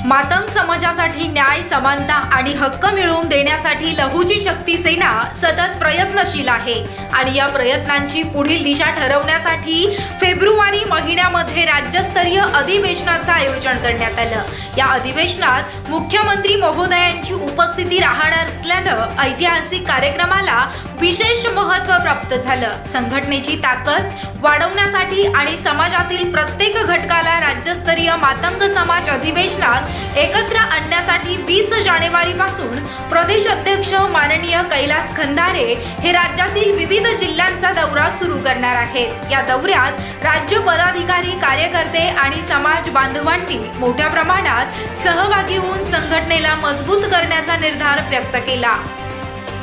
मातंग समाजासाठी न्याय, समानता आणि हक्क मिळवून देण्यासाठी लहूची शक्ती सेना सतत प्रयत्नशील आहे आणि या प्रयत्नांची पुढील दिशा ठरवण्यासाठी फेब्रुवारी महिन्यामध्ये राज्यस्तरीय अधिवेशनाचं आयोजन करण्यात आलं। या अधिवेशनात मुख्यमंत्री महोदयांची उपस्थिती राहणार असल्यानं ऐतिहासिक कार्यक्रमाला विशेष महत्त्व प्राप्त झालं। संघटनेची ताकद वाढवण्यासाठी आणि समाजातील प्रत्येक घटकाला राज्यस्तरीय मातंग समाज अधिवेशनात एकत्र आणण्यासाठी 20 जानेवारी पासून प्रदेश अध्यक्ष माननीय कैलास खंदारे हे राज्यातील विविध जिल्ह्यांचा दौरा सुरू करणार आहेत। या दौऱ्यात राज्य पदाधिकारी, कार्यकर्ते आणि समाज बांधवांनी मोठ्या प्रमाणात सहभागी होऊन संघटनेला मजबूत करण्याचा निर्धार व्यक्त केला।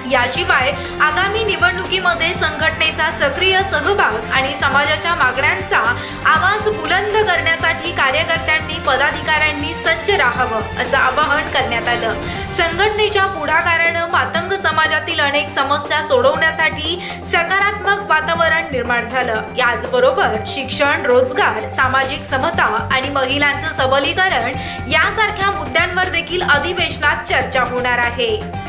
याशिवाय आगामी निवडणुकीमध्ये संघटनेचा सक्रिय सहभाग आणि समाजाच्या मागण्यांचा आवाज बुलंद करण्यासाठी कार्यकर्त्यांनी, पदाधिकाऱ्यांनी सज्ज राहावं असं आवाहन करण्यात आलं। संघटनेच्या पुढाकारानं मातंग समाजातील अनेक समस्या सोडवण्यासाठी सकारात्मक वातावरण निर्माण झालं। याचबरोबर शिक्षण, रोजगार, सामाजिक समता आणि महिलांचं सबलीकरण यासारख्या मुद्द्यांवर देखील अधिवेशनात चर्चा होणार आहे।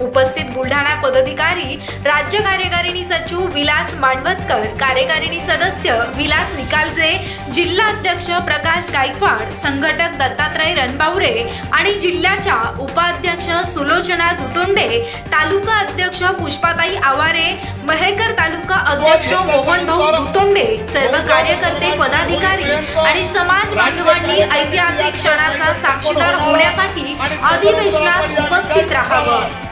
उपस्थित बुलढाणा पदाधिकारी, राज्य कार्यकारिणी सचिव विलास मांडवतकर, कार्यकारिणी सदस्य विलास निकालजे, जिल्हा अध्यक्ष प्रकाश गायकवाड, संघटक दत्तात्रय रणबावरे आणि जिल्ह्याच्या उपाध्यक्ष सुलोचना दुतोंडे, तालुका अध्यक्ष पुष्पाताई आवारे, मेहकर तालुका अध्यक्ष मोहनभाऊ दुतोंडे, सर्व कार्यकर्ते, पदाधिकारी आणि समाज बांधवांनी ऐतिहासिक क्षणाचा साक्षीदार होण्यासाठी अधिवेशनास उपस्थित राहावं।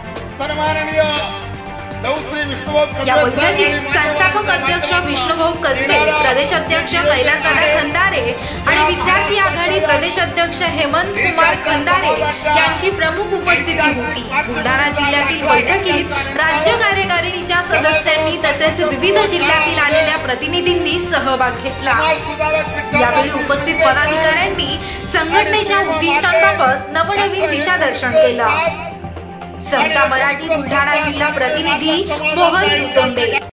या बैठकीत संस्थापक अध्यक्ष विष्णुभाऊ कसबे, प्रदेश अध्यक्ष कैलासदादा खंदारे आणि विद्यार्थी आघाडी प्रदेश अध्यक्ष हेमंत कुमार खंदारे यांची प्रमुख उपस्थिती होती। बुलढाणा जिल्ह्यातील बैठकीत राज्य कार्यकारिणीच्या सदस्यांनी तसेच विविध जिल्ह्यातील आलेल्या प्रतिनिधींनी सहभाग घेतला। यावेळी उपस्थित पदाधिकाऱ्यांनी संघटनेच्या उद्दिष्टांबाबत नवनवीन दिशादर्शन केलं। समता मराठी बुलढाणा जिल्हा प्रतिनिधी मोहन दुतोंडे।